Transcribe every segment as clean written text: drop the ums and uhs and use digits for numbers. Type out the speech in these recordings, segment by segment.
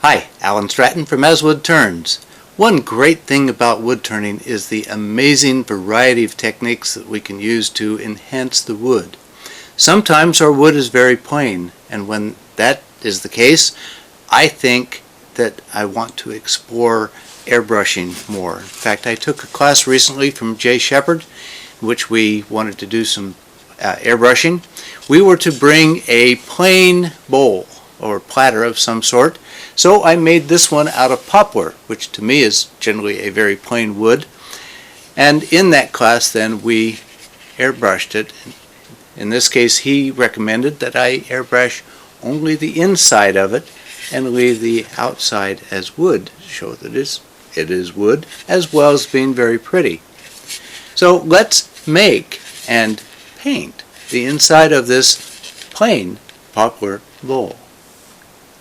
Hi, Alan Stratton from Woodturners. One great thing about wood turning is the amazing variety of techniques that we can use to enhance the wood. Sometimes our wood is very plain, and when that is the case, I think that I want to explore airbrushing more. In fact, I took a class recently from Jay Shepard, in which we wanted to do some airbrushing. We were to bring a plain bowl or platter of some sort. So I made this one out of poplar, which to me is generally a very plain wood. And in that class then we airbrushed it. In this case he recommended that I airbrush only the inside of it and leave the outside as wood, to show that it is wood as well as being very pretty. So let's make and paint the inside of this plain poplar bowl.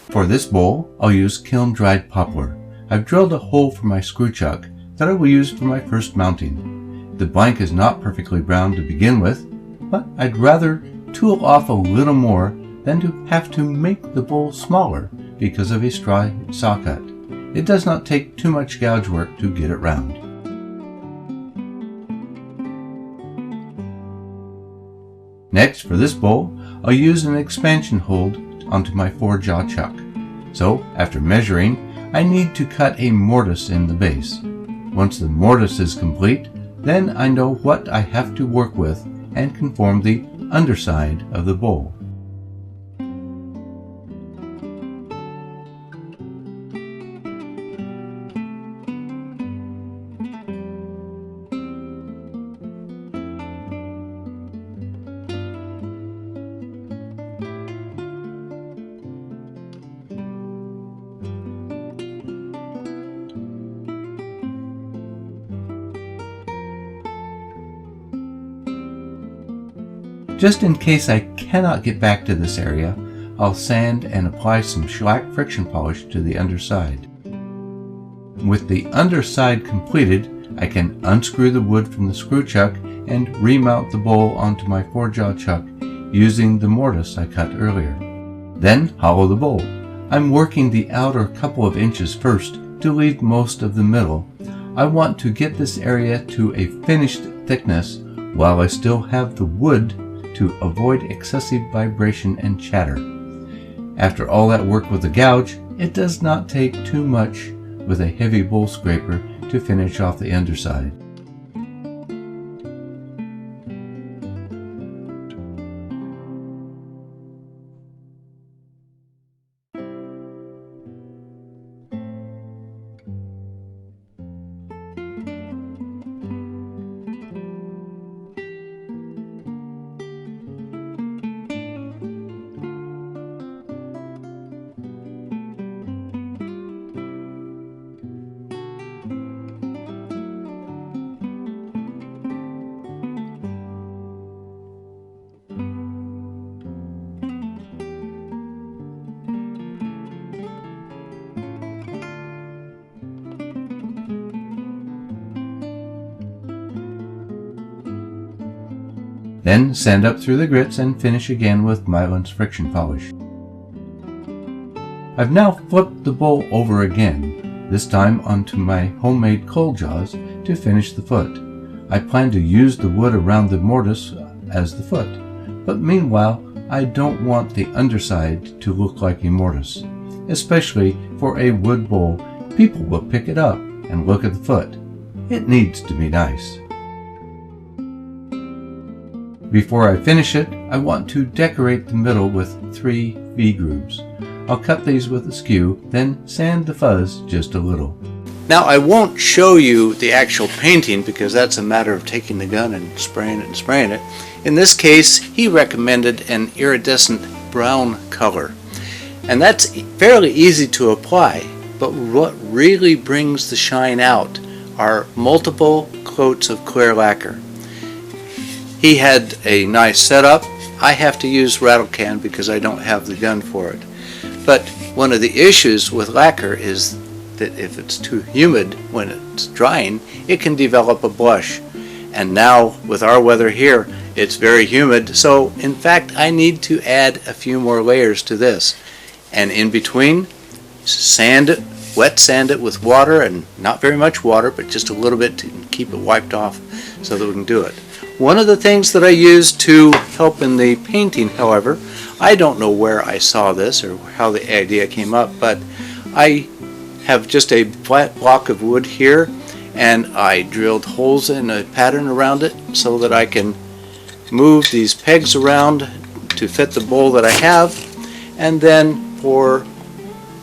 For this bowl, I'll use kiln-dried poplar. I've drilled a hole for my screw chuck that I will use for my first mounting. The blank is not perfectly brown to begin with, but I'd rather tool off a little more than to have to make the bowl smaller because of a straw saw cut. It does not take too much gouge work to get it round. Next, for this bowl, I'll use an expansion hold onto my 4-jaw chuck. So, after measuring, I need to cut a mortise in the base. Once the mortise is complete, then I know what I have to work with and can form the underside of the bowl. Just in case I cannot get back to this area, I'll sand and apply some shellac friction polish to the underside. With the underside completed, I can unscrew the wood from the screw chuck and remount the bowl onto my 4-jaw chuck using the mortise I cut earlier. Then hollow the bowl. I'm working the outer couple of inches first to leave most of the middle. I want to get this area to a finished thickness while I still have the wood to avoid excessive vibration and chatter. After all that work with the gouge, it does not take too much with a heavy bowl scraper to finish off the underside. Then sand up through the grits and finish again with Mylan's friction polish. I've now flipped the bowl over again, this time onto my homemade coal jaws to finish the foot. I plan to use the wood around the mortise as the foot, but meanwhile I don't want the underside to look like a mortise. Especially for a wood bowl, people will pick it up and look at the foot. It needs to be nice. Before I finish it, I want to decorate the middle with 3 V-grooves. I'll cut these with a skew, then sand the fuzz just a little. Now I won't show you the actual painting because that's a matter of taking the gun and spraying it. In this case, he recommended an iridescent brown color. And that's fairly easy to apply, but what really brings the shine out are multiple coats of clear lacquer. He had a nice setup. I have to use rattle can because I don't have the gun for it. But one of the issues with lacquer is that if it's too humid when it's drying, it can develop a blush. And now with our weather here, it's very humid, so in fact I need to add a few more layers to this. And in between, sand it, wet sand it with water, and not very much water, but just a little bit to keep it wiped off so that we can do it. One of the things that I use to help in the painting, however, I don't know where I saw this or how the idea came up, but I have just a flat block of wood here, and I drilled holes in a pattern around it so that I can move these pegs around to fit the bowl that I have, and then for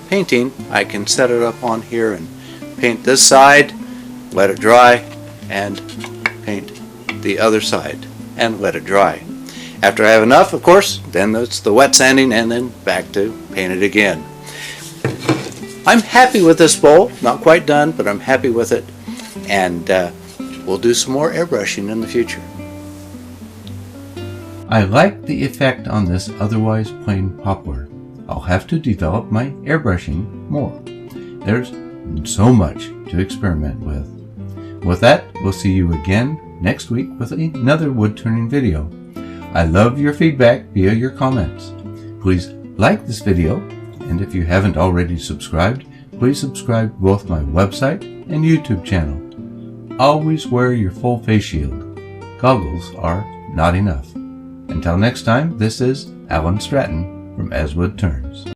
painting I can set it up on here and paint this side, let it dry, and paint the other side and let it dry. After I have enough, of course, then it's the wet sanding and then back to paint it again. I'm happy with this bowl, not quite done, but I'm happy with it, and we'll do some more airbrushing in the future. I like the effect on this otherwise plain poplar. I'll have to develop my airbrushing more. There's so much to experiment with. With that, we'll see you again next week with another wood turning video. I love your feedback via your comments. Please like this video, and if you haven't already subscribed, please subscribe to both my website and YouTube channel. Always wear your full face shield. Goggles are not enough. Until next time, this is Alan Stratton from As Wood Turns.